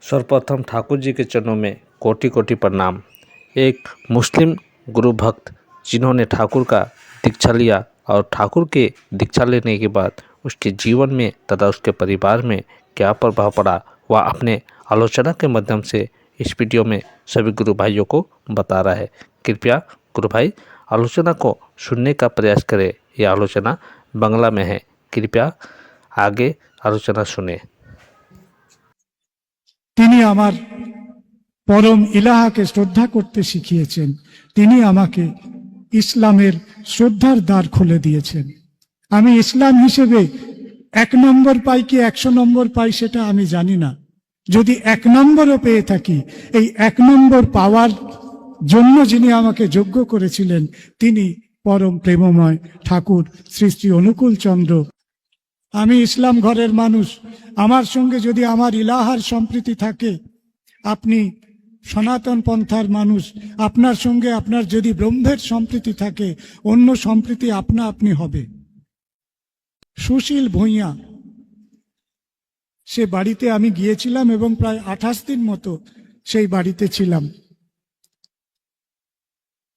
सर्वप्रथम ठाकुर जी के चरणों में कोटि कोटि प्रणाम। एक मुस्लिम गुरु भक्त जिन्होंने ठाकुर का दीक्षा लिया और ठाकुर के दीक्षा लेने के बाद उसके जीवन में तथा उसके परिवार में क्या प्रभाव पड़ा वह अपने आलोचना के माध्यम से इस वीडियो में सभी गुरु भाइयों को बता रहा है। कृपया गुरु भाई आलोचना को सुनने का प्रयास करें। यह आलोचना बांग्ला में है। कृपया आगे आलोचना सुने। তিনি আমার পরম ইলাহাকে শ্রদ্ধা করতে শিখিয়েছেন। তিনি আমাকে ইসলামের শ্রদ্ধার দ্বার খুলে দিয়েছেন। আমি ইসলাম হিসেবে 1 নম্বর পাই কি 100 নম্বর পাই সেটা আমি জানি না। যদি 1 নম্বরও পেয়ে থাকি, এই 1 নম্বর পাওয়ার জন্য যিনি আমাকে যোগ্য করেছিলেন তিনি পরম প্রেমময় ঠাকুর শ্রী শ্রী অনুকূল চন্দ্র। আমি ইসলাম ঘরের মানুষ। আমার সঙ্গে যদি আমার ইলাহার সম্প্রীতি থাকে, আপনি সনাতন পন্থার মানুষ, আপনার সঙ্গে আপনার যদি ব্রহ্মের সম্প্রীতি থাকে, অন্য সম্প্রীতি আপনা আপনি হবে। সুশীল ভূঁইয়া সে বাড়িতে আমি গিয়েছিলাম এবং প্রায় 28 দিন মতো সেই বাড়িতে ছিলাম।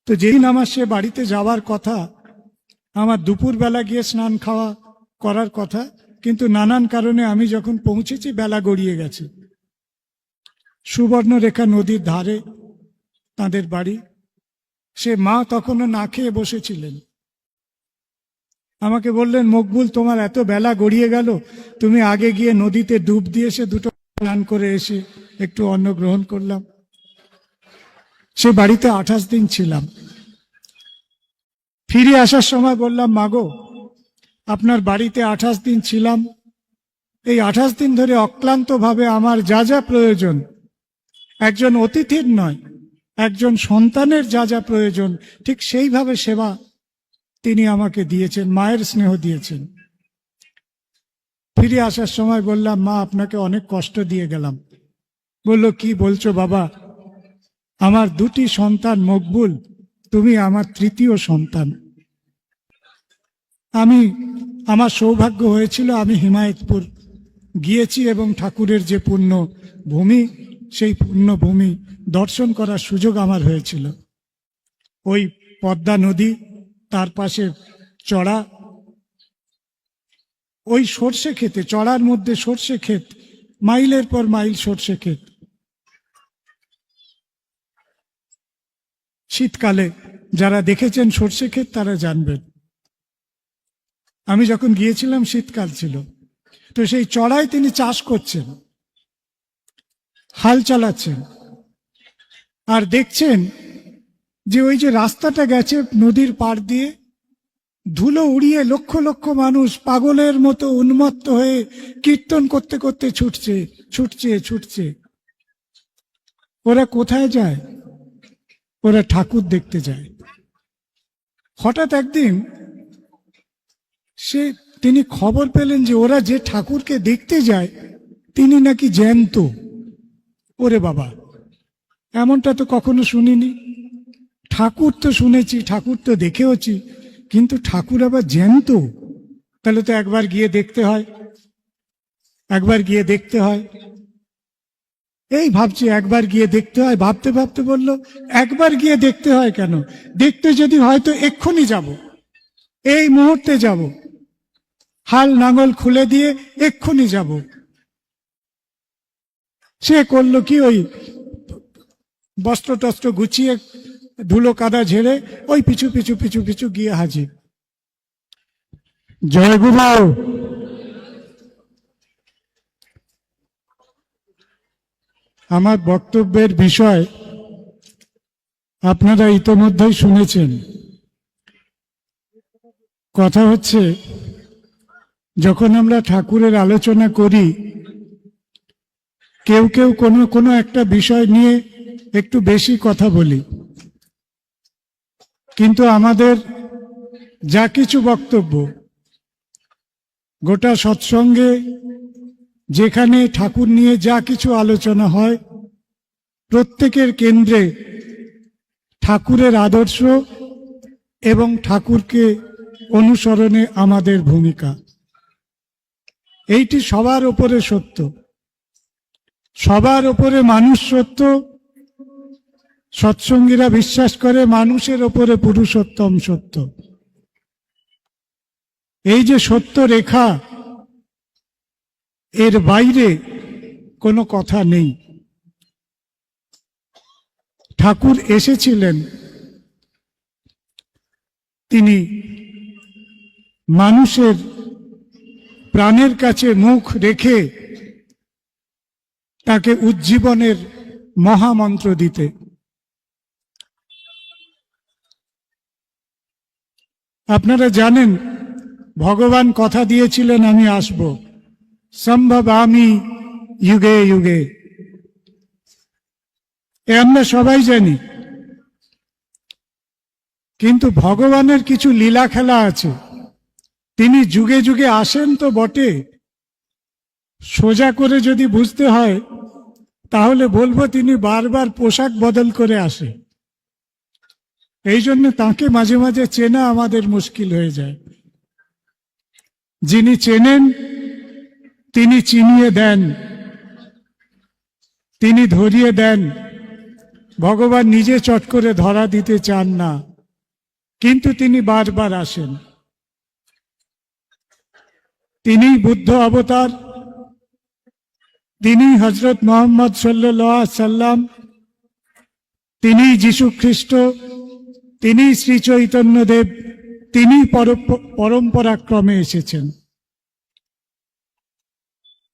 তো যেদিন আমার সে বাড়িতে যাওয়ার কথা, আমার দুপুরবেলা গিয়ে স্নান খাওয়া করার কথা, কিন্তু নানান কারণে আমি যখন পৌঁছেছি বেলা গড়িয়ে গেছে। সুবর্ণরেখা নদীর ধারে তাদের বাড়ি। সে মা তখনও না খেয়ে বসেছিলেন। আমাকে বললেন, মকবুল তোমার এত বেলা গড়িয়ে গেল, তুমি আগে গিয়ে নদীতে ডুব দিয়ে এসে 2টো স্নান করে এসে একটু অন্ন গ্রহণ করলাম। সে বাড়িতে 28 দিন ছিলাম। ফিরে আসার সময় বললাম, মাগো আপনার বাড়িতে 28 দিন ছিলাম, এই 28 দিন ধরে অক্লান্তভাবে আমার যা যা প্রয়োজন, একজন অতিথির নয় একজন সন্তানের যা যা প্রয়োজন, ঠিক সেইভাবে সেবা তিনি আমাকে দিয়েছেন, মায়ের স্নেহ দিয়েছেন। ফিরে আসার সময় বললাম, মা আপনাকে অনেক কষ্ট দিয়ে গেলাম। বলল, কি বলছো বাবা, আমার 2টি সন্তান মকবুল, তুমি আমার 3য় সন্তান। আমার সৌভাগ্য হয়েছিল, আমি হিমায়তপুর গিয়েছি এবং ঠাকুরের যে পুণ্য ভূমি, সেই পুণ্য ভূমি দর্শন করার সুযোগ আমার হয়েছিল। ওই পদ্মা নদী, তার পাশে চড়া, ওই সর্ষে ক্ষেতে, চড়ার মধ্যে সর্ষে ক্ষেত, মাইলের পর মাইল সর্ষে ক্ষেত। শীতকালে যারা দেখেছেন সর্ষে ক্ষেত তারা জানবেন। আমি যখন গিয়েছিলাম শীতকাল ছিল। তো সেই চড়ায় তিনি চাষ করছেন, হাল চালাচ্ছেন, আর দেখছেন যে ওই যে রাস্তাটা গেছে নদীর পাড় দিয়ে, ধুলো উড়িয়ে লক্ষ লক্ষ মানুষ পাগলের মতো উন্মত্ত হয়ে কীর্তন করতে করতে ছুটছে ছুটছে ছুটছে। ওরা কোথায় যায়? ওরা ঠাকুর দেখতে যায়। হঠাৎ একদিন তিনি খবর পেলেন যে ওরা যে ঠাকুরকে দেখতে যায় তিনি নাকি জ্যান্ত। ওরে বাবা, এমনটা তো কখনো শুনিনি। ঠাকুর তো শুনেছি, ঠাকুর তো দেখেওছি, কিন্তু ঠাকুর আবার জ্যান্ত। তাহলে তো একবার গিয়ে দেখতে হয়, একবার গিয়ে দেখতে হয়। এই ভাবছি একবার গিয়ে দেখতে হয়। ভাবতে ভাবতে বলল, একবার গিয়ে দেখতে হয় কেন? দেখতে যদি হয় তো এক্ষুনি যাব, এই মুহূর্তে যাব, হাল নাঙল খুলে দিয়ে এক্ষুনি যাব। সে করলো কি, ওই বস্ত্র টস্ত্র গুছিয়ে ধুলো কাদা ঝেড়ে ওই পিছু পিছু পিছু পিছু গিয়ে হাজির। জয় গুরু। আমার বক্তব্যের বিষয় আপনারা ইতোমধ্যেই শুনেছেন। কথা হচ্ছে, যখন আমরা ঠাকুরের আলোচনা করি, কেউ কেউ কোনো একটা বিষয় নিয়ে একটু বেশি কথা বলি, কিন্তু আমাদের যা কিছু বক্তব্য, গোটা সৎসঙ্গে যেখানে ঠাকুর নিয়ে যা কিছু আলোচনা হয়, প্রত্যেকের কেন্দ্রে ঠাকুরের আদর্শ এবং ঠাকুরকে অনুসরণে আমাদের ভূমিকা, এইটি সবার উপরে সত্য। সবার ওপরে মানুষ সত্য, সৎসঙ্গীরা বিশ্বাস করে মানুষের ওপরে পুরুষোত্তম সত্য। এই যে সত্য রেখা, এর বাইরে কোনো কথা নেই। ঠাকুর এসেছিলেন, তিনি মানুষের প্রাণের কাছে মুখ রেখে তাকে উজ্জীবনের মহামন্ত্র দিতে। আপনারা জানেন, ভগবান কথা দিয়েছিলেন আমি আসব, সম্ভবামি যুগে যুগে, এ আমরা সবাই জানি। কিন্তু ভগবানের কিছু লীলা খেলা আছে। তিনি যুগে যুগে আসেন তো বটে, সোজা করে যদি বুঝতে হয় তাহলে বলবো তিনি বারবার পোশাক বদল করে আসে। এই জন্য তাকে মাঝে মাঝে চেনা আমাদের মুশকিল হয়ে যায়। যিনি চেনেন তিনি চিনিয়ে দেন, তিনি ধরিয়ে দেন। ভগবান নিজে চট করে ধরা দিতে চান না, কিন্তু তিনি বারবার আসেন। তিনিই বুদ্ধ অবতার, তিনি হযরত মুহাম্মদ সাল্লাল্লাহু আলাইহি সাল্লাম, তিনি যীশু খ্রিস্ট, তিনি শ্রী চৈতন্যদেব, তিনি পরম্পরাক্রমে এসেছেন।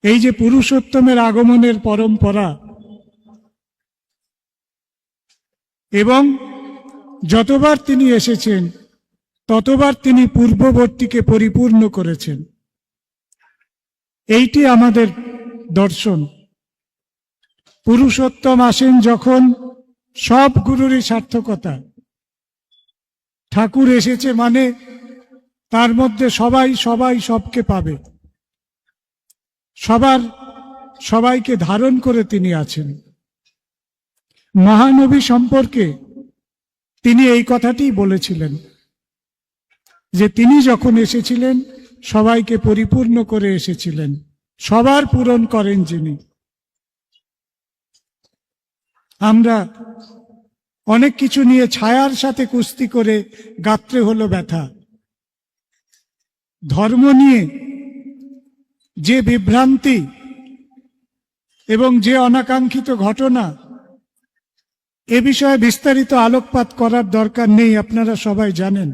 এই যে পুরুষোত্তমের আগমনের পরম্পরা, এবং যতবার তিনি এসেছেন ততবার তিনি পূর্ববর্তীকে পরিপূর্ণ করেছেন। এইটি আমাদের দর্শন। পুরুষোত্তম আসেন যখন, সব গুরুরই সার্থকতা। ঠাকুর এসেছে মানে তার মধ্যে সবাই সবাই সবকে পাবে, সবাইকে ধারণ করে তিনি আছেন। মহানবী সম্পর্কে তিনি এই কথাটি বলেছিলেন যে তিনি যখন এসেছিলেন সবাইকে পরিপূর্ণ করে এসেছিলেন, সবার পূরণ করেন যিনি। আমরা অনেক কিছু নিয়ে ছায়ার সাথে কুস্তি করে গাত্রে হলো ব্যথা। ধর্ম নিয়ে যে বিভ্রান্তি এবং যে অনাকাঙ্ক্ষিত ঘটনা, এ বিষয়ে বিস্তারিত আলোকপাত করার দরকার নেই, আপনারা সবাই জানেন।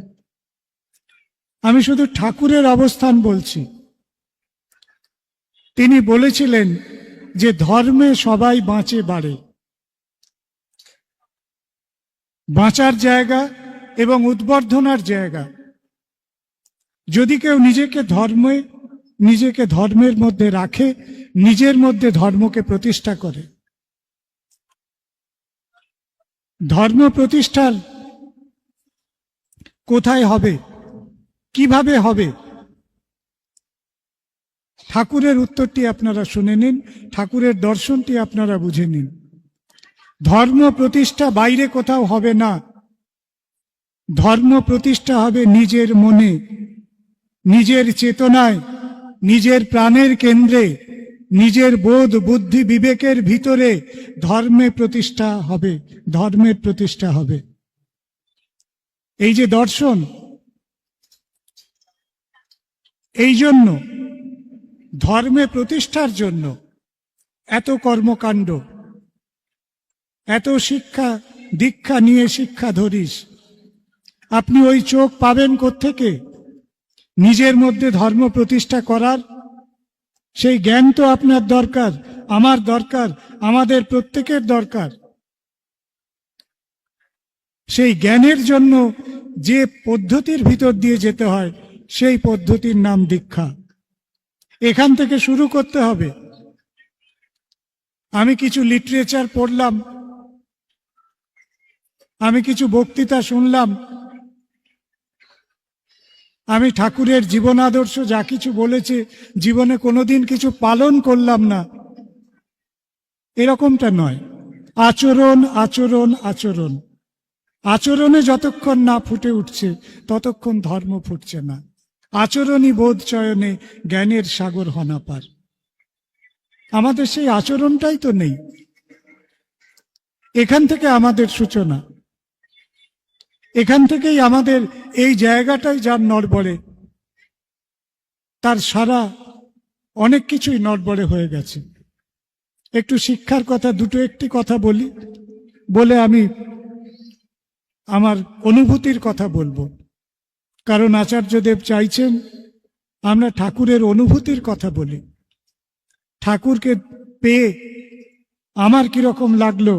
আমি শুধু ঠাকুরের অবস্থান বলছি। তিনি বলেছিলেন যে ধর্মে সবাই বাঁচে বাড়ে। বাঁচার জায়গা এবং উদ্বর্ধনার জায়গা। যদি কেউ নিজেকে ধর্মের মধ্যে রাখে, নিজের মধ্যে ধর্মকে প্রতিষ্ঠা করে, ধর্ম প্রতিষ্ঠার কোথায় হবে, কিভাবে হবে, ঠাকুরের উত্তরটি আপনারা শুনে নিন, ঠাকুরের দর্শনটি আপনারা বুঝে নিন। ধর্ম প্রতিষ্ঠা বাইরে কোথাও হবে না। ধর্ম প্রতিষ্ঠা হবে নিজের মনে, নিজের চেতনায়, নিজের প্রাণের কেন্দ্রে, নিজের বোধ বুদ্ধি বিবেকের ভিতরে ধর্মের প্রতিষ্ঠা হবে, ধর্মের প্রতিষ্ঠা হবে। এই যে দর্শন, এই জন্য ধর্মে প্রতিষ্ঠার জন্য এত কর্মকাণ্ড, এত শিক্ষা দীক্ষা নিয়ে শিক্ষা ধরিস। আপনি ওই চোখ পাবেন কোত্থেকে? নিজের মধ্যে ধর্ম প্রতিষ্ঠা করার সেই জ্ঞান তো আপনার দরকার, আমার দরকার, আমাদের প্রত্যেকের দরকার। সেই জ্ঞানের জন্য যে পদ্ধতির ভিতর দিয়ে যেতে হয়, সেই পদ্ধতির নাম দীক্ষা। এখান থেকে শুরু করতে হবে। আমি কিছু লিটারেচার পড়লাম, আমি কিছু বক্তৃতা শুনলাম, আমি ঠাকুরের জীবন আদর্শ যা কিছু বলেছে জীবনে কোনোদিন কিছু পালন করলাম না, এরকমটা নয়। আচরণ আচরণ আচরণ, আচরণে যতক্ষণ না ফুটে উঠছে ততক্ষণ ধর্ম ফুটছে না। আচরণই বোধ চয়নে জ্ঞানের সাগর হনাপার। আমাদের সেই আচরণটাই তো নেই। এখান থেকে আমাদের সূচনা, এখান থেকেই আমাদের এই জায়গাটাই যার নড়বড়ে, তার সারা অনেক কিছুই নড়বড়ে হয়ে গেছে। একটু শিক্ষার কথা, একটি কথা বলি, বলে আমি আমার অনুভূতির কথা বলবো। কারণ আচার্যদেব চাইছেন আমরা ঠাকুরের অনুভূতির কথা বলি। ঠাকুরকে পেয়ে আমার কিরকম লাগলো,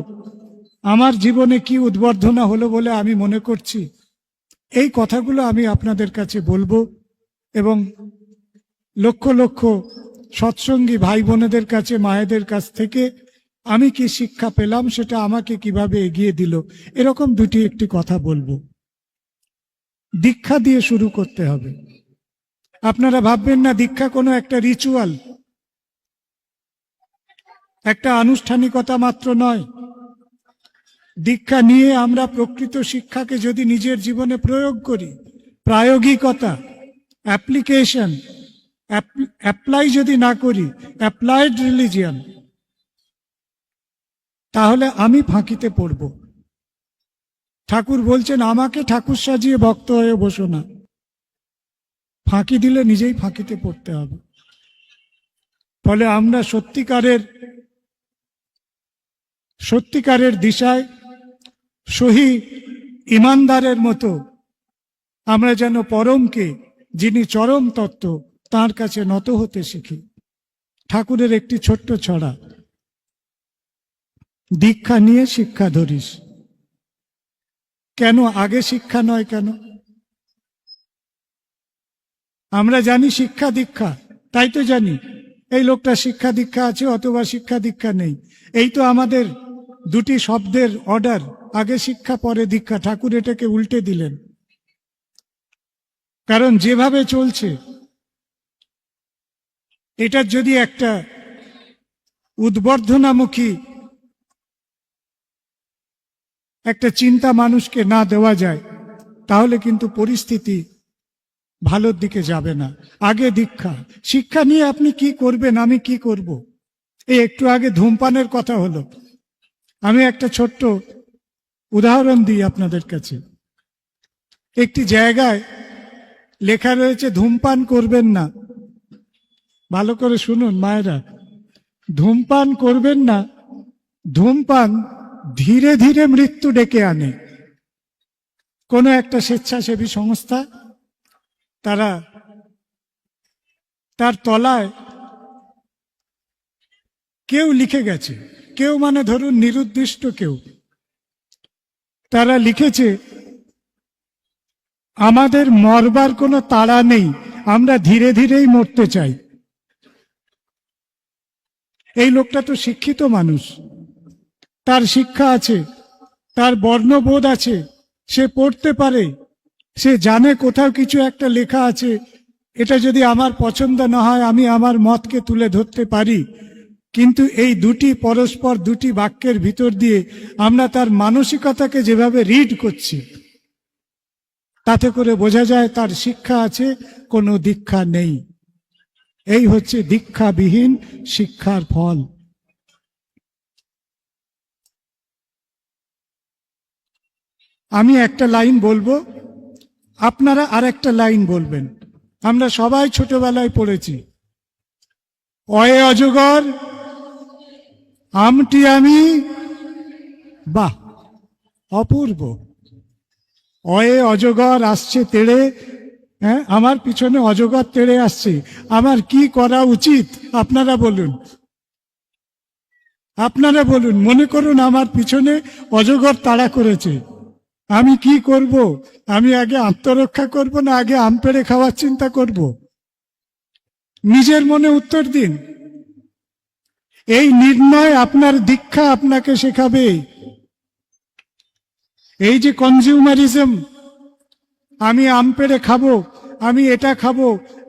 আমার জীবনে কি উদ্বর্ধনা হলো বলে আমি মনে করছি, এই কথাগুলো আমি আপনাদের কাছে বলবো। এবং লক্ষ লক্ষ সৎসঙ্গী ভাই বোনেদের কাছে, মায়েদের কাছ থেকে আমি কি শিক্ষা পেলাম, সেটা আমাকে কিভাবে এগিয়ে দিল, এরকম একটি কথা বলবো। দীক্ষা দিয়ে শুরু করতে হবে। আপনারা ভাববেন না দীক্ষা কোনো একটা রিচুয়াল, একটা আনুষ্ঠানিকতা মাত্র নয়। দীক্ষা নিয়ে আমরা প্রকৃত শিক্ষাকে যদি নিজের জীবনে প্রয়োগ করি, প্রায়োগিকতা, অ্যাপ্লিকেশন, অ্যাপ্লাই যদি না করি, অ্যাপ্লাইড রিলিজিয়ান, তাহলে আমি ফাঁকিতে পড়ব। ঠাকুর বলছেন আমাকে ঠাকুর সাজিয়ে ভক্ত হয়ে বসো না। ফাঁকি দিলে নিজেই ফাঁকিতে পড়তে হবে। ফলে আমরা সত্যিকারের দিশায় সহি ইমানদারের মতো আমরা যেন পরমকে, যিনি চরম তত্ত্ব, তার কাছে নত হতে শিখি। ঠাকুরের একটি ছোট্ট ছড়া, দীক্ষা নিয়ে শিক্ষা ধরিস। কেন আগে শিক্ষা নয় কেন? আমরা জানি শিক্ষা দীক্ষা, তাই তো জানি এই লোকটা শিক্ষা দীক্ষা আছে অথবা শিক্ষা দীক্ষা নেই। এই তো আমাদের দুটি শব্দের অর্ডার, আগে শিক্ষা পরে দীক্ষা। ঠাকুর এটাকে উল্টে দিলেন। কারণ যেভাবে চলছে, এটার যদি একটা উদ্বর্ধনামুখী একটা চিন্তা মানুষকে না দেওয়া যায়, তাহলে কিন্তু পরিস্থিতি ভালোর দিকে যাবে না। আগে দীক্ষা। শিক্ষা নিয়ে আপনি কি করবেন, আমি কি করব? এই একটু আগে ধূমপানের কথা হলো। আমি একটা ছোট্ট উদাহরণ দিই আপনাদের কাছে। একটি জায়গায় লেখা রয়েছে ধূমপান করবেন না। ভালো করে শুনুন মায়েরা, ধূমপান করবেন না। ধূমপান ধীরে ধীরে মৃত্যু ডেকে আনে। কোনো একটা স্বেচ্ছাসেবী সংস্থা, তারা তার তলায় কেউ লিখে গেছে, কেউ মানে ধরুন নিরুদ্দিষ্ট কেউ, তারা লিখেছে আমাদের মরবার কোনো তাড়া নেই, আমরা ধীরে ধীরেই মরতে চাই। এই লোকটা তো শিক্ষিত মানুষ, তার শিক্ষা আছে, তার বর্ণবোধ আছে, সে পড়তে পারে, সে জানে কোথাও কিছু একটা লেখা আছে, এটা যদি আমার পছন্দ না হয় আমি আমার মতকে তুলে ধরতে পারি। কিন্তু এই পরস্পর দুটি বাক্যের ভিতর দিয়ে আমরা তার মানসিকতাকে যেভাবে রিড করছি, তাতে করে বোঝা যায় তার শিক্ষা আছে, কোনো দীক্ষা নেই। এই হচ্ছে দীক্ষাবিহীন শিক্ষার ফল। আমি একটা লাইন বলবো, আপনারা আর একটা লাইন বলবেন। আমরা সবাই ছোটবেলায় পড়েছি, অয়ে অজগর আমটি আমি। বাহ, অপূর্ব। অয়ে অজগর আসছে তেড়ে, হ্যাঁ, আমার পিছনে অজগর তেড়ে আসছে, আমার কি করা উচিত? আপনারা বলুন, আপনারা বলুন। মনে করুন আমার পিছনে অজগর তাড়া করেছে, আমি কি করব? আমি আগে আত্মরক্ষা করব না আগে আম পেড়ে খাওয়ার চিন্তা করব? নিজের মনে উত্তর দিন। এই নির্ণয় আপনার দীক্ষা আপনাকে শেখাবে। এই যে কনজিউমারিজম, আমি আম পেড়ে খাবো, আমি এটা খাবো,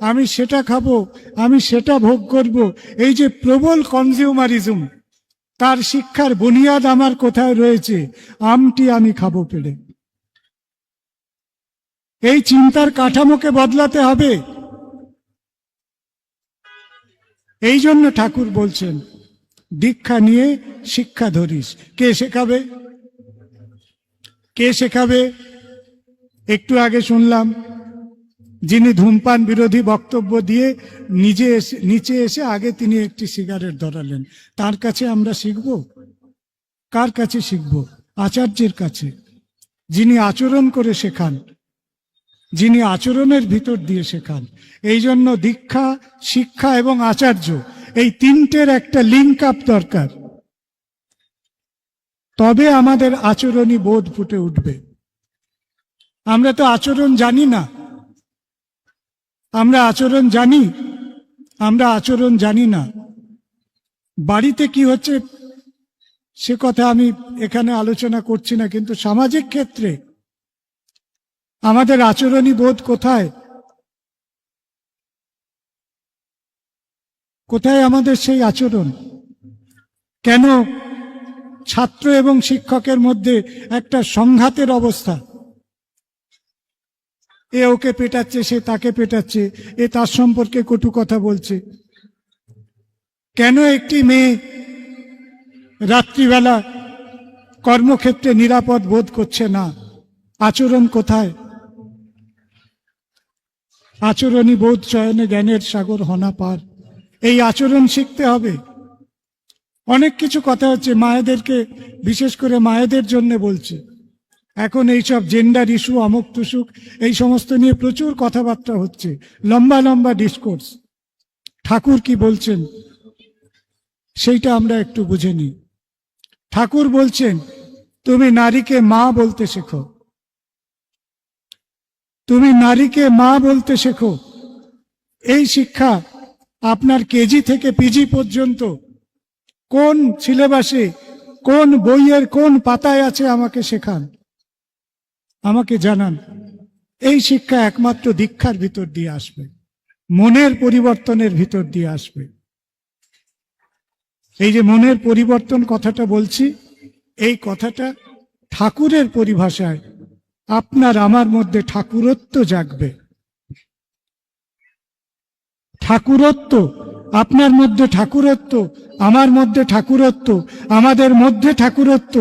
আমি সেটা খাবো, আমি সেটা ভোগ করব, এই যে প্রবল কনজিউমারিজম, তার শিক্ষার বুনিয়াদ আমার কোথায় রয়েছে? আমটি আমি খাবো পেড়ে। এই চিন্তার কাঠামোকে বদলাতে হবে। এই জন্য ঠাকুর বলছেন দীক্ষা নিয়ে শিক্ষা ধরিস। কে শেখাবে? কে শেখাবে? একটু আগে শুনলাম যিনি ধূমপান বিরোধী বক্তব্য দিয়ে নিচে এসে আগে তিনি একটি সিগারেট ধরালেন। তার কাছে আমরা শিখব? কার কাছে শিখব? আচার্যের কাছে, যিনি আচরণ করে শেখান, যিনি আচরণের ভিতর দিয়ে শেখান। এই জন্য দীক্ষা, শিক্ষা এবং আচার্য, এই তিনটের একটা লিঙ্ক আপ দরকার। তবে আমাদের আচরণী বোধ ফুটে উঠবে। আমরা তো আচরণ জানি না। আমরা আচরণ জানি? আমরা আচরণ জানি না। বাড়িতে কি হচ্ছে সে কথা আমি এখানে আলোচনা করছি না, কিন্তু সামাজিক ক্ষেত্রে আমাদের আচরণী বোধ কোথায়? কোথায় আমাদের সেই আচরণ? কেন ছাত্র এবং শিক্ষকের মধ্যে একটা সংঘাতের অবস্থা? এ ওকে পেটাচ্ছে, সে তাকে পেটাচ্ছে, এ তার সম্পর্কে কটু কথা বলছে। কেন একটি মেয়ে রাত্রিবেলা কর্মক্ষেত্রে নিরাপদ বোধ করছে না? আচরণ কোথায়? আচরণী বোধ চয়নে জ্ঞানের সাগর হনা পার। এই আচরণ শিখতে হবে। অনেক কিছু কথা হচ্ছে, মায়েদেরকে, বিশেষ করে মায়েদের জন্য বলছে। এখন এইসব জেন্ডার ইস্যু, অমুক তুসুক, এই সমস্ত নিয়ে প্রচুর কথাবার্তা হচ্ছে, লম্বা লম্বা ডিসকোর্স। ঠাকুর কি বলছেন সেইটা আমরা একটু বুঝে নিই। ঠাকুর বলছেন তুমি নারীকে মা বলতে শেখো। তুমি নারীকে মা বলতে শেখো। এই শিক্ষা আপনার কেজি থেকে পিজি পর্যন্ত কোন সিলেবাসে, কোন বইয়ের কোন পাতায় আছে আমাকে শেখান, আমাকে জানান। এই শিক্ষা একমাত্র দীক্ষার ভিতর দিয়ে আসবে, মনের পরিবর্তনের ভিতর দিয়ে আসবে। এই যে মনের পরিবর্তন কথাটা বলছি, এই কথাটা ঠাকুরের পরিভাষায় আপনার আমার মধ্যে ঠাকুরত্ব জাগবে। ঠাকুরত্ব, আপনার মধ্যে ঠাকুরত্ব, আমার মধ্যে ঠাকুরত্ব, আমাদের মধ্যে ঠাকুরত্ব,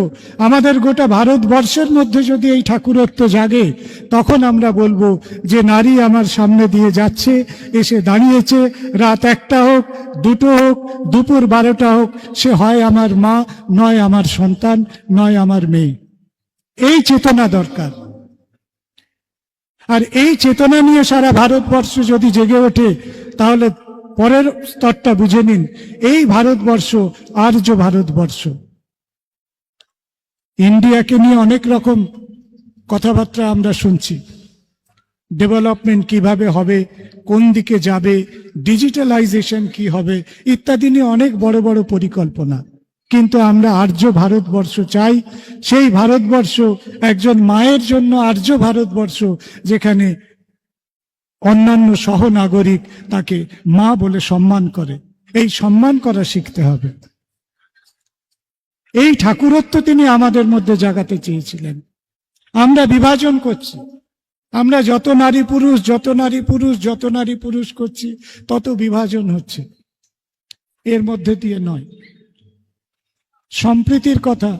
আমাদের গোটা ভারতবর্ষের মধ্যে যদি এই ঠাকুরত্ব জাগে, তখন আমরা বলবো যে নারী আমার সামনে দিয়ে যাচ্ছে, এসে দাঁড়িয়েছে, রাত 1টা হোক, 2টো হোক, দুপুর 12টা হোক, সে হয় আমার মা, নয় আমার সন্তান, নয় আমার মেয়ে। এই চেতনা দরকার। আর এই চেতনা নিয়ে সারা ভারতবর্ষ যদি জেগে ওঠে, তাহলে পরের স্তরটা বুঝে নিন, এই ভারতবর্ষ আর্য ভারতবর্ষ। ইন্ডিয়াকে নিয়ে অনেক রকম কথাবার্তা আমরা শুনছি, ডেভেলপমেন্ট কিভাবে হবে, কোন দিকে যাবে, ডিজিটালাইজেশন কি হবে, ইত্যাদি নিয়ে অনেক বড় বড় পরিকল্পনা। কিন্তু আমরা আর্য ভারতবর্ষ চাই, সেই ভারতবর্ষ একজন মায়ের জন্য আর্য ভারতবর্ষ, যেখানে অন্যান্য সহনাগরিক তাকে মা বলে সম্মান করে। এই সম্মান করা শিখতে হবে। এই ঠাকুরত্ব তিনি আমাদের মধ্যে জাগাতে চেয়েছিলেন। আমরা বিভাজন করছি, আমরা যত নারী পুরুষ, যত নারী পুরুষ, যত নারী পুরুষ করছি, তত বিভাজন হচ্ছে। এর মধ্যে দিয়ে নয়। সম্প্রীতির কথা,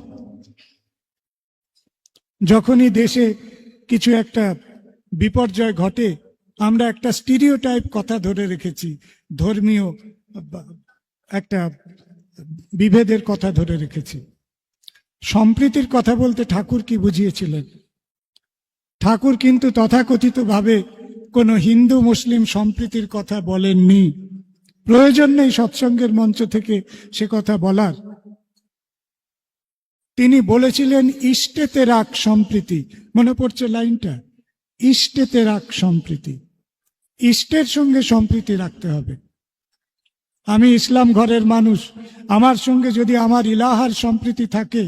যখনই দেশে কিছু একটা বিপর্যয় ঘটে, আমরা একটা স্টিরিওটাইপ কথা ধরে রেখেছি, ধর্মীয় একটা বিভেদের কথা ধরে রেখেছি। সম্প্রীতির কথা বলতে ঠাকুর কি বুঝিয়েছিলেন? ঠাকুর কিন্তু তথাকথিতভাবে কোনো হিন্দু মুসলিম সম্প্রীতির কথা বলেননি। প্রয়োজন নেই সৎসঙ্গের মঞ্চ থেকে সে কথা বলার। তিনি বলেছিলেন ইষ্টেতে রাখ সম্প্রীতি। মনে পড়ছে লাইনটা? ইষ্টেতে রাখ সম্প্রীতি। ইষ্টের সঙ্গে সম্প্রীতি রাখতে হবে। আমি ইসলাম ঘরের মানুষ, আমার সঙ্গে যদি আমার ইলাহার সম্প্রীতি থাকে,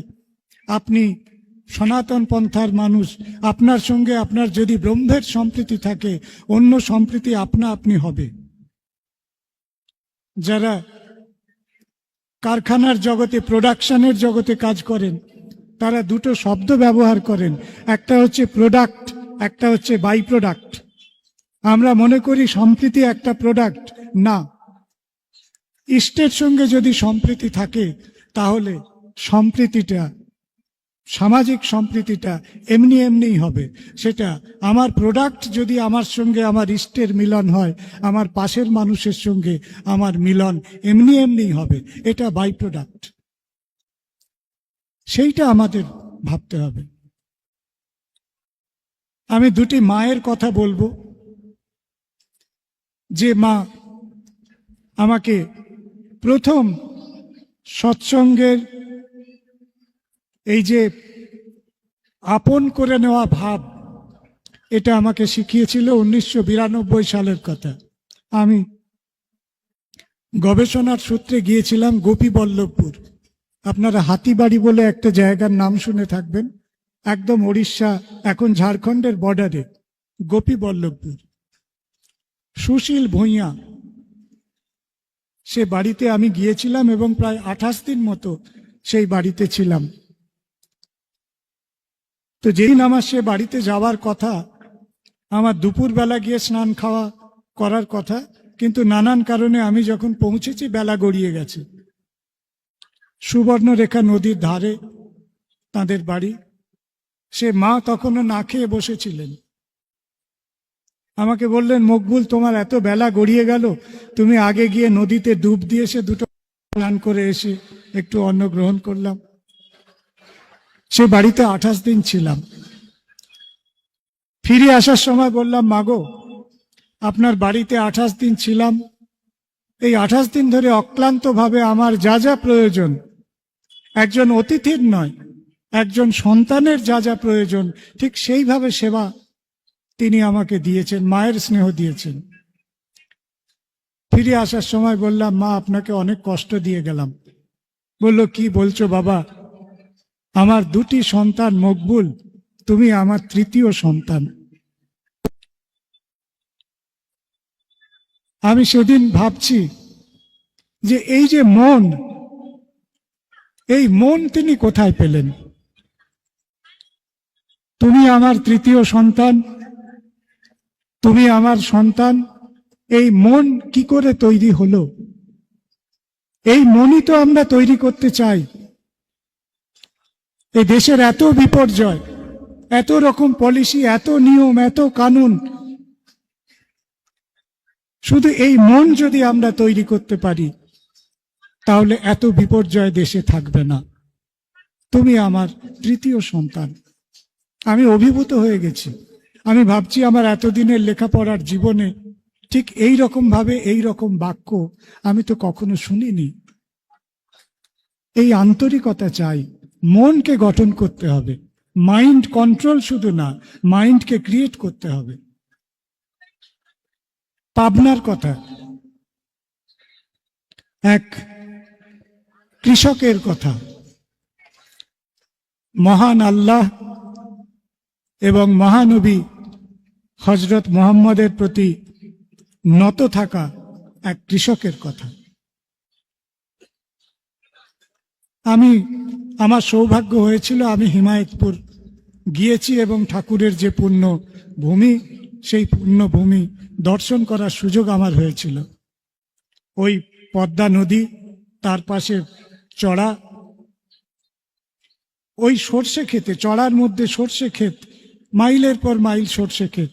আপনি সনাতন পন্থার মানুষ, আপনার সঙ্গে আপনার যদি ব্রহ্মের সম্প্রীতি থাকে, অন্য সম্প্রীতি আপনা আপনি হবে। যারা কারখানার জগতে, প্রোডাকশনের জগতে কাজ করেন, তারা দুটো শব্দ ব্যবহার করেন, একটা হচ্ছে প্রোডাক্ট, একটা হচ্ছে বাই প্রোডাক্ট। আমরা মনে করি সম্প্রীতি একটা প্রোডাক্ট, না, ইষ্টের সঙ্গে যদি সম্প্রীতি থাকে, তাহলে সম্প্রীতিটা, সামাজিক সম্প্রীতিটা এমনি এমনিই হবে। সেটা আমার প্রোডাক্ট যদি আমার সঙ্গে আমার ইষ্টের মিলন হয়, আমার পাশের মানুষের সঙ্গে আমার মিলন এমনি এমনিই হবে। এটা বাই প্রোডাক্ট, সেইটা আমাদের ভাবতে হবে। আমি দুটি মায়ের কথা বলবো, যে মা আমাকে প্রথম সৎসঙ্গের এই যে আপন করে নেওয়া ভাব, এটা আমাকে শিখিয়েছিল 1992 সালের কথা। আমি গবেষণার সূত্রে গিয়েছিলাম গোপীবল্লভপুর। আপনারা হাতিবাড়ি বলে একটা জায়গার নাম শুনে থাকবেন, একদম উড়িষ্যা, এখন ঝাড়খণ্ডের বর্ডারে গোপীবল্লভপুর। সুশীল ভূঁইয়া, সে বাড়িতে আমি গিয়েছিলাম এবং প্রায় 28 দিন মতো সেই বাড়িতে ছিলাম। তো যেদিন আমার সে বাড়িতে যাওয়ার কথা, আমার দুপুরবেলা গিয়ে স্নান খাওয়া করার কথা, কিন্তু নানান কারণে আমি যখন পৌঁছেছি বেলা গড়িয়ে গেছে। সুবর্ণরেখা নদীর ধারে তাদের বাড়ি। সে মা তখনও না খেয়ে বসেছিলেন। আমাকে বললেন, মকবুল, তোমার এত বেলা গড়িয়ে গেল, তুমি আগে গিয়ে নদীতে ডুব দিয়ে এসে দুটো স্নান করে এসে একটু অন্ন গ্রহণ করলাম। সে বাড়িতে 28 দিন ছিলাম। ফিরে আসার সময় বললাম, মাগো, আপনার বাড়িতে 28 দিন ছিলাম, এই 28 দিন ধরে অক্লান্তভাবে আমার যা যা প্রয়োজন, একজন অতিথির নয়, একজন সন্তানের যা যা প্রয়োজন, ঠিক সেইভাবে সেবা তিনি আমাকে দিয়েছেন, মায়ের স্নেহ দিয়েছেন। ফিরে আসার সময় বললাম, মা, আপনাকে অনেক কষ্ট দিয়ে গেলাম। বলল, কি বলছো বাবা, আমার দুটি সন্তান মকবুল, তুমি আমার তৃতীয় সন্তান। আমি সেদিন ভাবছি যে এই যে মন, এই মন তিনি কোথায় পেলেন? তুমি আমার তৃতীয় সন্তান, তুমি আমার সন্তান, এই মন কি করে তৈরি হলো? এই মনই তো আমরা তৈরি করতে চাই। এই দেশের এত বিপর্যয়, এত রকম পলিসি, এত নিয়ম, এত কানুন, শুধু এই মন যদি আমরা তৈরি করতে পারি, তাহলে এত বিপর্যয় দেশে থাকবে না। তুমি আমার তৃতীয় সন্তান। আমি অভিভূত হয়ে গেছি। আমি ভাবছি, আমার এতদিনের লেখাপড়ার জীবনে ঠিক এই রকম ভাবে এই রকম বাক্য আমি তো কখনো শুনিনি। এই আন্তরিকতা চাই। মনকে গঠন করতে হবে, মাইন্ড কন্ট্রোল শুধু না, মাইন্ডকে ক্রিয়েট করতে হবে। পাবনার কথা, এক কৃষকের কথা। মহান আল্লাহ এবং মহানবী হযরত মুহাম্মদের প্রতি নত থাকা এক কৃষকের কথা। আমার সৌভাগ্য হয়েছিল, আমি হিমায়তপুর গিয়েছি এবং ঠাকুরের যে পুণ্য ভূমি, সেই পুণ্য ভূমি দর্শন করার সুযোগ আমার হয়েছিল। ওই পদ্মা নদী, তার পাশে চড়া, ওই সর্ষে ক্ষেতে, চড়ার মধ্যে সর্ষে ক্ষেত, মাইলের পর মাইল সর্ষে ক্ষেত।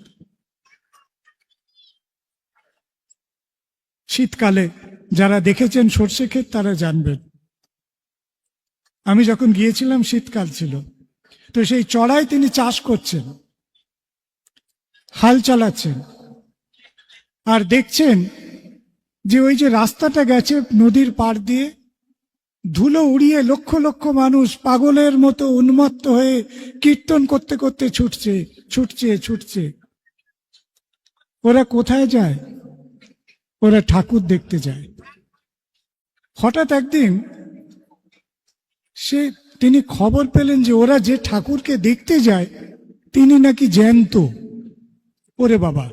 শীতকালে যারা দেখেছেন সর্ষে ক্ষেত তারা জানবেন। আমি যখন গিয়েছিলাম শীতকাল ছিল, তো সেই চড়ায় তিনি চাষ করছেন, হাল চালাচ্ছেন, আর দেখছেন যে ওই যে রাস্তাটা গেছে নদীর পাড় দিয়ে, ধুলো উড়িয়ে লক্ষ লক্ষ মানুষ পাগলের মতো উন্মত্ত হয়ে কীর্তন করতে করতে ছুটছে ছুটছে ছুটছে। ওরা কোথায় যায়? ওরা ঠাকুর দেখতে যায়। হঠাৎ একদিন তিনি খবর পেলেন যে ওরা যে ঠাকুরকে দেখতে যায় তিনি নাকি জ্যান্ত। ওরে বাবা,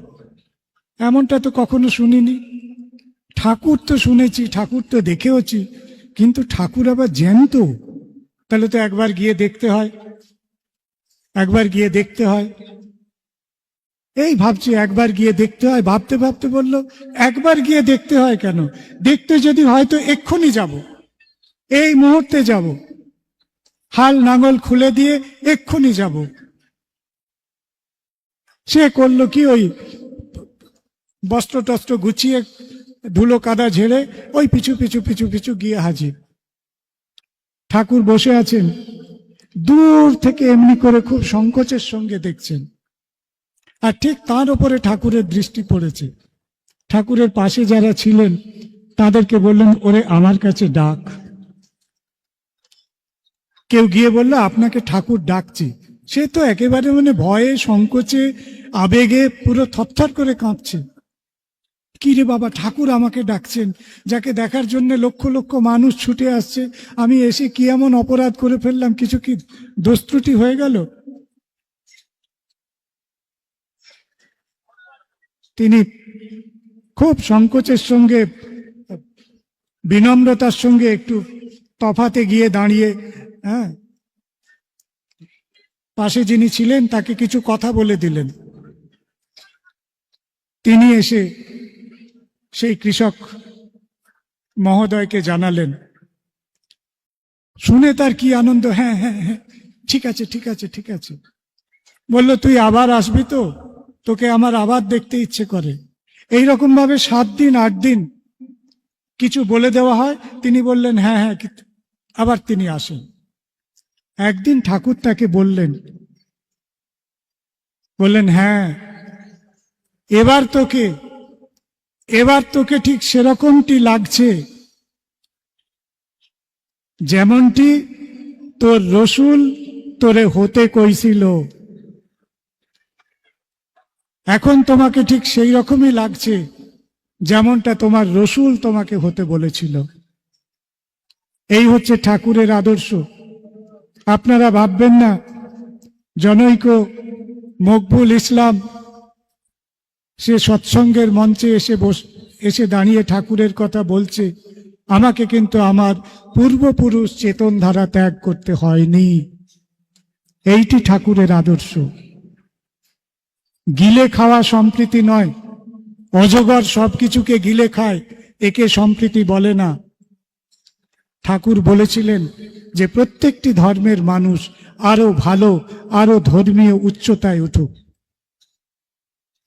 এমনটা তো কখনো শুনিনি। ঠাকুর তো শুনেছি, ঠাকুর তো দেখেওছি, কিন্তু ঠাকুর আবার জ্যান্ত? তাহলে তো একবার গিয়ে দেখতে হয়। এই ভাবছি একবার গিয়ে দেখতে হয়, ভাবতে ভাবতে বলল একবার গিয়ে দেখতে হয় কেন, দেখতে যদি হয়তো এক্ষুনি যাব, এই মুহূর্তে যাব, হাল নাঙল খুলে দিয়ে এক্ষুনি যাব। সে করলো কি, ওই বস্ত্র টস্ত্র গুছিয়ে ধুলো কাদা ঝেড়ে ওই পিছু পিছু পিছু পিছু গিয়ে হাজির। ঠাকুর বসে আছেন, দূর থেকে এমনি করে খুব সংকোচের সঙ্গে দেখছেন, আর ঠিক তার উপরে ঠাকুরের দৃষ্টি পড়েছে। ঠাকুরের পাশে যারা ছিলেন তাদেরকে বললেন, ওরে আমার কাছে ডাক। কেউ গিয়ে বলল, আপনাকে ঠাকুর ডাকছি। সে তো একেবারে ভয়ে সংকোচে আবেগে পুরো থরথর করে কাঁপছে। কি রে বাবা, ঠাকুর আমাকে ডাকছেন, যাকে দেখার জন্য লক্ষ লক্ষ মানুষ ছুটে আসছে, আমি এসে কি এমন অপরাধ করে ফেললাম, কিছু কি দোষ ত্রুটি হয়ে গেল? তিনি খুব সংকোচের সঙ্গে বিনম্রতার সঙ্গে একটু তফাতে গিয়ে দাঁড়িয়ে, পাশে যিনি ছিলেন তাকে কিছু কথা বলে দিলেন। তিনি এসে সেই কৃষক মহোদয়কে জানালেন। শুনে তার কি আনন্দ, হ্যাঁ হ্যাঁ হ্যাঁ ঠিক আছে ঠিক আছে ঠিক আছে। বলল, তুই আবার আসবি তো, তোকে আমার আবার দেখতে ইচ্ছে করে। এইরকম ভাবে 7 দিন 8 দিন কিছু বলে দেওয়া হয়। তিনি বললেন হ্যাঁ হ্যাঁ, আবার তিনি আসেন। একদিন ঠাকুর তাকে বললেন হ্যাঁ, এবার তোকে ঠিক সেরকমটি লাগছে যেমনটি তোর রসুল তোরে হতে কইছিল। এখন তোমাকে ঠিক সেই রকমই লাগছে যেমনটা তোমার রসুল তোমাকে হতে বলেছিল। এই হচ্ছে ঠাকুরের আদর্শ। আপনারা ভাববেন না জনৈক মকবুল ইসলাম সে সৎসঙ্গের মঞ্চে এসে দাঁড়িয়ে ঠাকুরের কথা বলছে। আমাকে কিন্তু আমার পূর্বপুরুষ চেতন ধারা ত্যাগ করতে হয়নি। এইটি ঠাকুরের আদর্শ। গিলে খাওয়া সম্প্রীতি নয়। অজগর সবকিছুকে গিলে খায়, একে সম্প্রীতি বলে না। ঠাকুর বলেছিলেন যে প্রত্যেকটি ধর্মের মানুষ আরো ভালো, আরো ধর্মীয় উচ্চতায় উঠুক।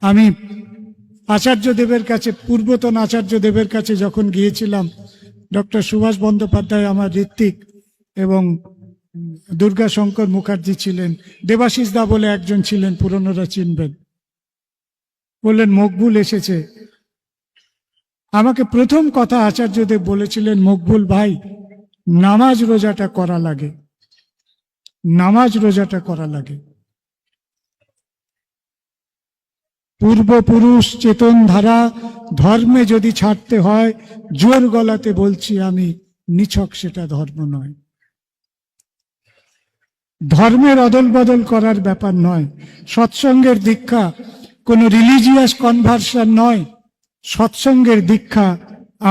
আমি আচার্যদেবের কাছে, পূর্বতন আচার্যদেবের কাছে যখন গিয়েছিলাম, ডক্টর সুভাষ বন্দ্যোপাধ্যায় আমার ঋত্বিক এবং দুর্গাশঙ্কর মুখার্জি ছিলেন, দেবাশিস দা বলে একজন ছিলেন, পুরনোরা চিনবেন। বললেন মকবুল এসেছে। আমাকে প্রথম কথা আচার্যদেব বলেছিলেন, মকবুল ভাই, নামাজ রোজাটা করা লাগে, নামাজ রোজাটা করা লাগে। পূর্বপুরুষ চেতন ধারা ধর্মে যদি ছাড়তে হয়, জোর গলাতে বলছি আমি, নিছক সেটা ধর্ম নয়। ধর্মের অদল বদল করার ব্যাপার নয়। সৎসঙ্গের দীক্ষা কোনো রিলিজিয়াস কনভার্সন নয়। সৎসঙ্গের দীক্ষা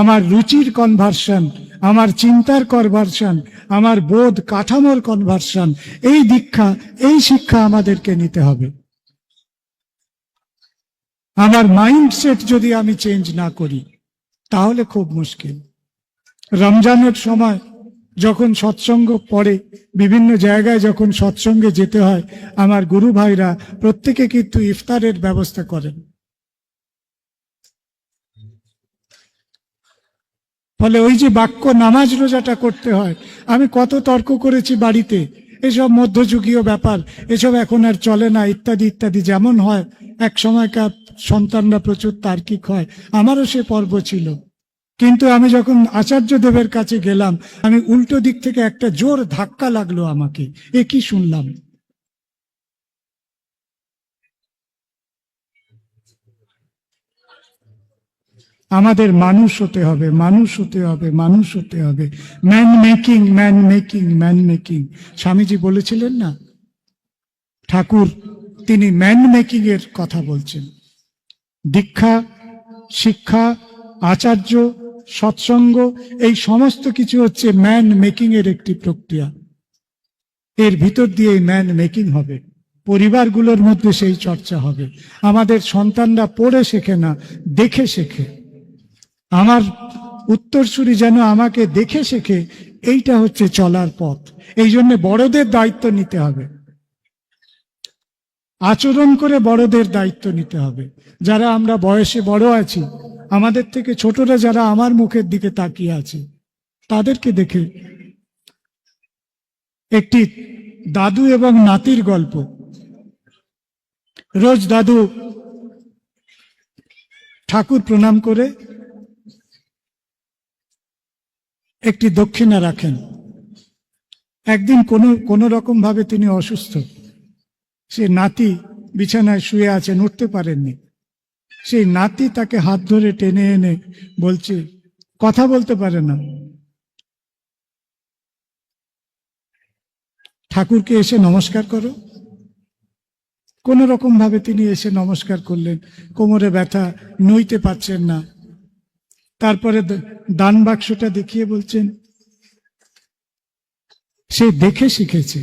আমার রুচির কনভার্সন, আমার চিন্তার কনভার্সন, আমার বোধ কাঠামোর কনভার্সন। এই দীক্ষা, এই শিক্ষা আমাদেরকে নিতে হবে। আমার মাইন্ডসেট যদি আমি চেঞ্জ না করি তাহলে খুব মুশকিল। রমজানের সময় যখন সৎসঙ্গ পড়ে, বিভিন্ন জায়গায় যখন সৎসঙ্গে যেতে হয়, আমার গুরু ভাইরা প্রত্যেকে কিন্তু ইফতারের ব্যবস্থা করেন। ফলে ওই যে বাক্য নামাজ রোজাটা করতে হয়, আমি কত তর্ক করেছি বাড়িতে, এসব মধ্যযুগীয় ব্যাপার, এসব এখন আর চলে না, ইত্যাদি ইত্যাদি। যেমন হয় এক সময়কার সন্তানরা প্রচুর তার্কিক হয়, আমারও সে পর্ব ছিল। কিন্তু আমি যখন আচার্যদেবের কাছে গেলাম, আমি উল্টো দিক থেকে একটা জোর ধাক্কা লাগলো আমাকে। এ কি শুনলাম? আমাদের মানুষ হতে হবে, মানুষ হতে হবে, মানুষ হতে হবে। Man making, man making, man making. Swamiji বলেছিলেন না, ঠাকুর তিনি ম্যান মেকিং এর কথা বলছেন। দীক্ষা, শিক্ষা, আচার্য, সৎসঙ্গ, এই সমস্ত কিছু হচ্ছে ম্যান মেকিং এর একটি প্রক্রিয়া। এর ভিতর দিয়ে ম্যান মেকিং হবে। পরিবারগুলোর মধ্যে সেই চর্চা হবে। আমাদের সন্তানরা পড়ে শেখে না, দেখে শেখে। আমার উত্তরসূরি যেন আমাকে দেখে শেখে, এইটা হচ্ছে চলার পথ। এই জন্য বড়দের দায়িত্ব নিতে হবে, আচরণ করে বড়দের দায়িত্ব নিতে হবে। যারা আমরা বয়সে বড় আছি, আমাদের থেকে ছোটরা যারা আমার মুখের দিকে তাকিয়ে আছে, তাদেরকে দেখে। একটি দাদু এবং নাতির গল্প। রোজ দাদু ঠাকুর প্রণাম করে একটি দক্ষিণা রাখেন। একদিন কোনো রকম ভাবে তিনি অসুস্থ। সে নাতি বিছানায় শুয়ে আছেন, উঠতে পারেননি। সেই নাতি তাকে হাত ধরে টেনে এনে বলছে, কথা বলতে পারে না, ঠাকুরকে এসে নমস্কার করো। কোন রকম ভাবে তিনি এসে নমস্কার করলেন। কোমরে ব্যথা, নইতে পারছেন না। তারপরে দান বাক্সটা দেখিয়ে বলছেন, সে দেখে শিখেছে।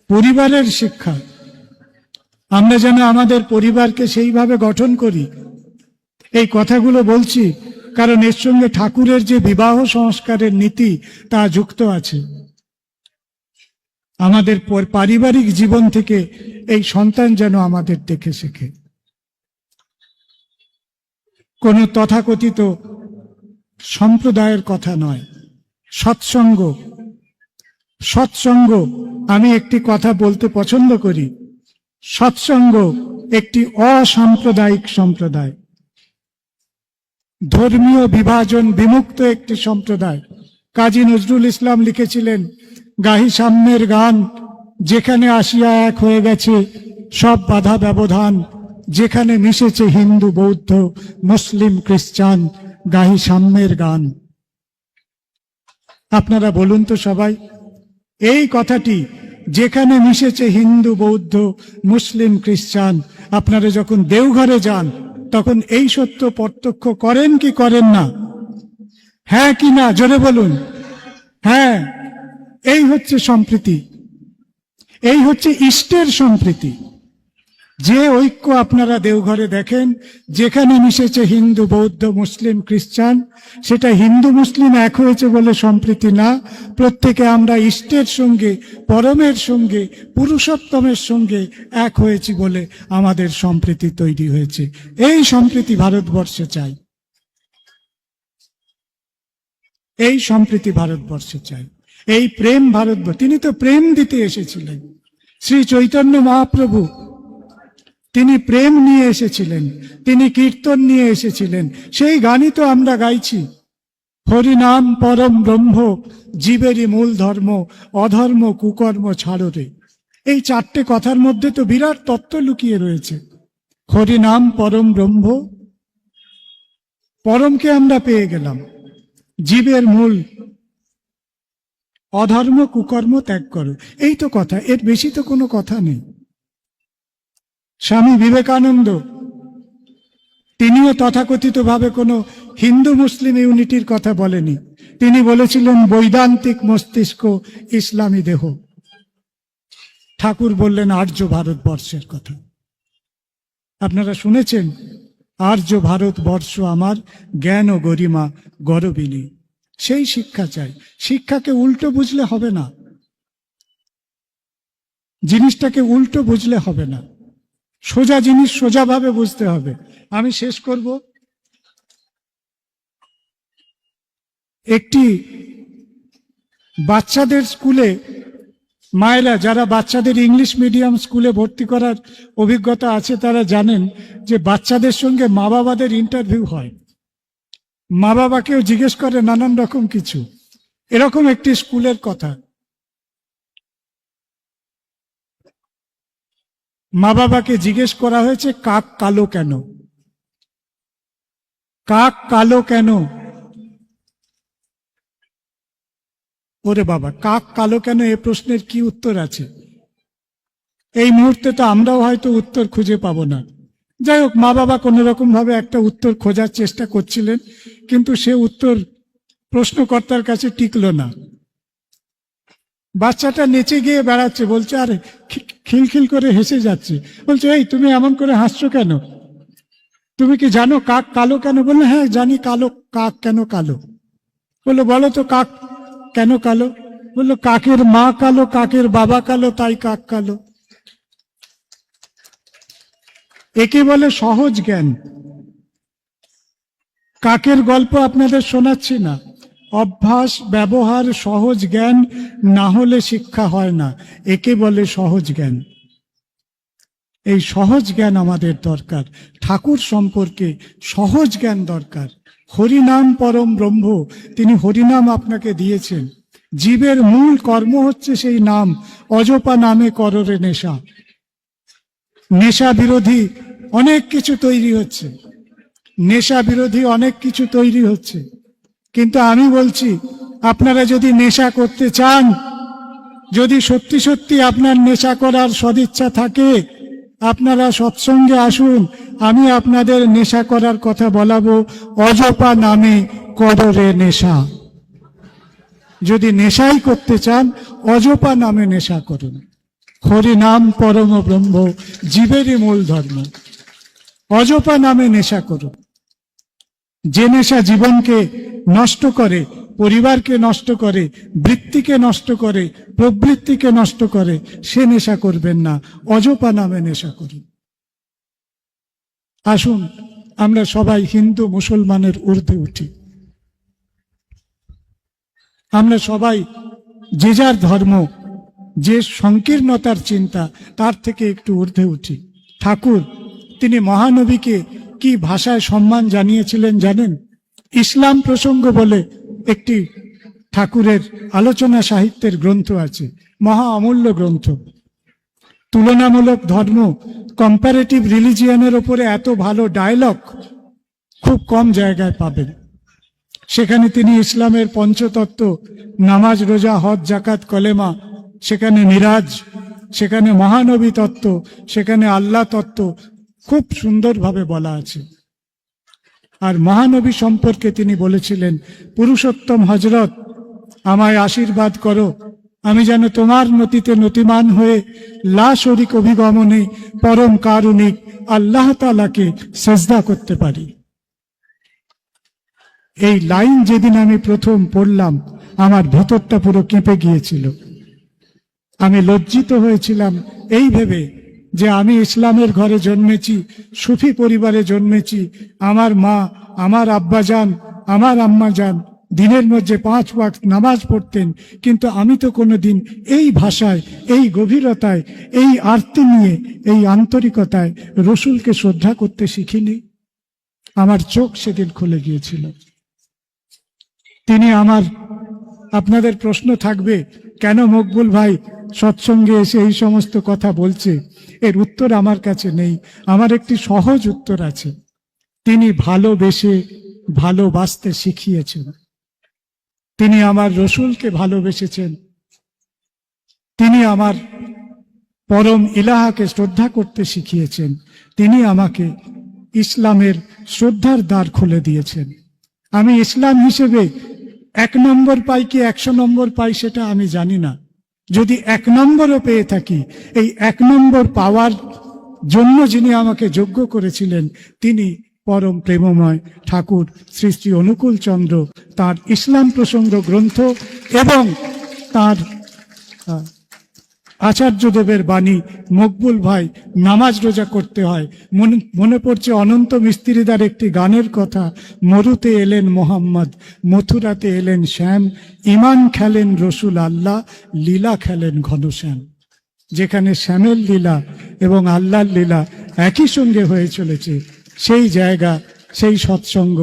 পরিবারের শিক্ষা, আমরা যেন আমাদের পরিবারকে সেইভাবে গঠন করি। এই কথাগুলো বলছি কারণ এর সঙ্গে ঠাকুরের যে বিবাহ সংস্কারের নীতি তা যুক্ত আছে। আমাদের পারিবারিক জীবন থেকে এই সন্তান যেন আমাদের দেখে শেখে। কোন তথাকথিত সম্প্রদায়ের কথা নয়, সৎসঙ্গ। সৎসঙ্গ, আমি একটি কথা বলতে পছন্দ করি, সৎসঙ্গ একটি অসাম্প্রদায়িক সম্প্রদায়, ধর্মীয় বিভাজন বিমুক্ত একটি সম্প্রদায়। কাজী নজরুল ইসলাম লিখেছিলেন, গাহি সাম্যের গান, যেখানে আসিয়া এক হয়ে গেছে সব বাধা ব্যবধান, যেখানে মিশেছে হিন্দু বৌদ্ধ মুসলিম খ্রিস্টান, গাহি সাম্যের গান। আপনারা বলুন তো সবাই, এই কথাটি, যেখানে মিশেছে হিন্দু বৌদ্ধ মুসলিম খ্রিস্টান, আপনারা যখন দেওঘরে যান তখন এই সত্য প্রত্যক্ষ করেন কি করেন না? হ্যাঁ কি না, জোরে বলুন। হ্যাঁ, এই হচ্ছে সম্প্রীতি, এই হচ্ছে ইষ্টের সম্প্রীতি। যে ঐক্য আপনারা দেওঘরে দেখেন, যেখানে মিশেছে হিন্দু বৌদ্ধ মুসলিম খ্রিস্টান, সেটা হিন্দু মুসলিম এক হয়েছে বলে সম্প্রীতি না। প্রত্যেকে আমরা ইষ্টের সঙ্গে, পরমের সঙ্গে, পুরুষোত্তমের সঙ্গে এক হয়েছি বলে আমাদের সম্প্রীতি তৈরি হয়েছে। এই সম্প্রীতি ভারতবর্ষে চাই, এই সম্প্রীতি ভারতবর্ষে চাই, এই প্রেম ভারতবর্ষ। তিনি তো প্রেম দিতে এসেছিলেন। শ্রী চৈতন্য মহাপ্রভু, তিনি প্রেম নিয়ে এসেছিলেন, তিনি কীর্তন নিয়ে এসেছিলেন। সেই গানই তো আমরা গাইছি, হরিনাম পরম ব্রহ্ম, জীবেরই মূল ধর্ম, অধর্ম কুকর্ম ছাড়ো রে। এই চারটে কথার মধ্যে তো বিরাট তত্ত্ব লুকিয়ে রয়েছে। হরিনাম পরম ব্রহ্ম, পরমকে আমরা পেয়ে গেলাম, জীবের মূল, অধর্ম কুকর্ম ত্যাগ করো। এই তো কথা, এর বেশি তো কোনো কথা নেই। স্বামী বিবেকানন্দ, তিনিও তথাকথিত ভাবে কোনো হিন্দু মুসলিম ইউনিটির কথা বলেনি। তিনি বলেছিলেন বৈদান্তিক মস্তিষ্ক, ইসলামী দেহ। ঠাকুর বললেন আর্য ভারতবর্ষের কথা। আপনারা শুনেছেন, আর্য ভারতবর্ষ আমার, জ্ঞান ও গরিমা গরবিনী। সেই শিক্ষা চাই। শিক্ষাকে উল্টো বুঝলে হবে না, জিনিসটাকে উল্টো বুঝলে হবে না, সোজা জিনিস সোজাভাবে বুঝতে হবে। আমি শেষ করব। একটি বাচ্চাদের স্কুলে, মায়েরা যারা বাচ্চাদের ইংলিশ মিডিয়াম স্কুলে ভর্তি করার অভিজ্ঞতা আছে তারা জানেন যে বাচ্চাদের সঙ্গে মা বাবাদের ইন্টারভিউ হয়। মা বাবাকেও জিজ্ঞেস করে নানান রকম কিছু। এরকম একটি স্কুলের কথা। মা বাবাকে জিজ্ঞেস করা হয়েছে কাক কালো কেন, কাক কালো কেন? ওরে বাবা, কাক কালো কেন, এ প্রশ্নের কি উত্তর আছে? এই মুহূর্তে তো আমরাও হয়তো উত্তর খুঁজে পাবো না। যাই হোক, মা বাবা কোন রকম ভাবে একটা উত্তর খোঁজার চেষ্টা করছিলেন, কিন্তু সে উত্তর প্রশ্নকর্তার কাছে টিকলো না। বাচ্চাটা নেচে গিয়ে বেড়াচ্ছে, বলছে আরে খিলখিল করে হেসে যাচ্ছে। বলছে এই তুমি এমন করে হাসছো কেন? তুমি কি জানো কাক কালো কেন? বললো হ্যাঁ জানি, কালো কাক কেন কালো? বললো বলো তো কাক কেন কালো? বললো কাকের মা কালো, কাকের বাবা কালো, তাই কাক কালো। একে বলে সহজ জ্ঞান। কাকের গল্প আপনাদের শোনাচ্ছি না, অভ্যাস ব্যবহার সহজ জ্ঞান না হলে শিক্ষা হয় না, একে বলে সহজ জ্ঞান। এই সহজ জ্ঞান আমাদের দরকার, ঠাকুর সম্পর্কে সহজ জ্ঞান দরকার। হরিনাম পরম ব্রহ্ম, তিনি হরিনাম আপনাকে দিয়েছেন। জীবের মূল কর্ম হচ্ছে সেই নাম, অজপা নামে কররে নেশা। নেশা বিরোধী অনেক কিছু তৈরি হচ্ছে, নেশা বিরোধী অনেক কিছু তৈরি হচ্ছে, কিন্তু আমি বলছি আপনারা যদি নেশা করতে চান, যদি সত্যি সত্যি আপনার নেশা করার সদিচ্ছা থাকে, আপনারা সৎসঙ্গে আসুন, আমি আপনাদের নেশা করার কথা বলাবো। অজপা নামে কররে নেশা। যদি নেশাই করতে চান, অজপা নামে নেশা করুন। হরি নাম পরম ব্রহ্ম, জীবেরই মূল ধর্ম। অজপা নামে নেশা করুন। যে নেশা জীবনকে নষ্ট করে, পরিবারকে নষ্ট করে, বৃত্তিকে নষ্ট করে, প্রবৃত্তিকে নষ্ট করে, সে নেশা করবেন না, অজপা নামে নেশা করুন। আসুন আমরা সবাই হিন্দু মুসলমানের ঊর্ধ্বে উঠি, আমরা সবাই যে যার ধর্ম, যে সংকীর্ণতার চিন্তা, তার থেকে একটু ঊর্ধ্বে উঠি। ঠাকুর তিনি মহানবীকে কি ভাষায় সম্মান জানিয়েছিলেন জানেন? ইসলাম প্রসঙ্গ বলে একটি ঠাকুরের আলোচনা সাহিত্যের গ্রন্থ আছে, মহা অমূল্য গ্রন্থ। তুলনামূলক ধর্ম, কম্পারেটিভ রিলিজিয়ানের ওপরে এত ভালো ডায়লগ খুব কম জায়গায় পাবেন। সেখানে তিনি ইসলামের পঞ্চতত্ত্ব, নামাজ রোজা হজ জাকাত কলেমা, সেখানে মিরাজ, সেখানে মহানবী তত্ত্ব, সেখানে আল্লাহ তত্ত্ব খুব সুন্দরভাবে বলা আছে। আর মহানবী সম্পর্কে তিনি বলেছিলেন, পুরুষোত্তম হজরত আমায় আশীর্বাদ করো, আমি যেন তোমার নতিতে নতিমান হয়ে লা শরিক অভিগমনে পরম কারুণিক আল্লাহ তাআলাকে সেজদা করতে পারি। এই লাইন যেদিন আমি প্রথম পড়লাম, আমার ভেতরটা পুরো কেঁপে গিয়েছিল। আমি লজ্জিত হয়েছিলাম এই ভেবে যে আমি ইসলামের ঘরে জন্মেছি, সুফি পরিবারে জন্মেছি, আমার মা, আমার আব্বাজান, আমার আম্মাজান দিনের মধ্যে 5 ওয়াক্ত নামাজ পড়তেন, কিন্তু আমি তো কোনোদিন এই ভাষায়, এই গভীরতায়, এই আরতি নিয়ে, এই আন্তরিকতায় রসুলকে শ্রদ্ধা করতে শিখিনি। আমার চোখ সেদিন খুলে গিয়েছিল। তিনি আমার, আপনাদের প্রশ্ন থাকবে কেন মকবুল ভাই সৎসঙ্গে এসে এই সমস্ত কথা বলছে, এর উত্তর আমার কাছে নেই, আমার একটি সহজ উত্তর আছে। তিনি ভালোবেসে ভালোবাসতে শিখিয়েছেন, তিনি আমার রসুলকে ভালোবেসেছেন, তিনি আমার পরম ইলাহাকে শ্রদ্ধা করতে শিখিয়েছেন, তিনি আমাকে ইসলামের শ্রদ্ধার দ্বার খুলে দিয়েছেন। আমি ইসলাম হিসেবে 1 নম্বর পাই কি 100 নম্বর পাই সেটা আমি জানি না, যদি 1 নম্বরও পেয়ে থাকি, এই 1 নম্বর পাওয়ার জন্য যিনি আমাকে যোগ্য করেছিলেন, তিনি পরম প্রেমময় ঠাকুর শ্রী শ্রী অনুকূল চন্দ্র, তার ইসলাম প্রসঙ্গ গ্রন্থ এবং তার আচার্যদেবের বাণী। মকবুল ভাই নামাজ রোজা করতে হয়, মনে পড়ছে অনন্ত মিস্ত্রিদার একটি গানের কথা, মরুতে এলেন মোহাম্মদ, মথুরাতে এলেন শ্যাম, ইমান খেলেন রসুল আল্লাহ, লীলা খেলেন ঘনশ্যাম। যেখানে শ্যামের লীলা এবং আল্লাহর লীলা একই সঙ্গে হয়ে চলেছে, সেই জায়গা, সেই সৎসঙ্গ,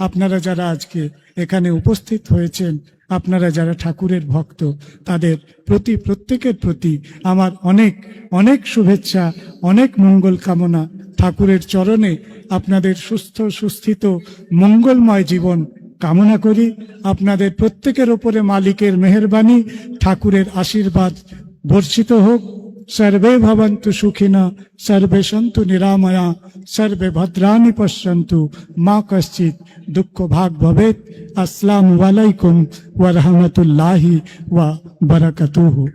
আপনারা যারা আজকে এখানে উপস্থিত হয়েছেন, আপনারা যারা ঠাকুরের ভক্ত, তাদের প্রতি, প্রত্যেকের প্রতি আমার অনেক অনেক শুভেচ্ছা, অনেক মঙ্গল কামনা। ঠাকুরের চরণে আপনাদের সুস্থ সুস্থিত মঙ্গলময় জীবন কামনা করি। আপনাদের প্রত্যেকের ওপরে মালিকের মেহেরবানি, ঠাকুরের আশীর্বাদ বর্ষিত হোক। सर्वे भवन्तु सुखिनः सर्वे सन्तु निरामया सर्वे भद्राणि पश्यन्तु मा कश्चित् दुःख भाग भवेत्। अस्सलामु अलैकुम व रहमतुल्लाहि व बरकतुहु।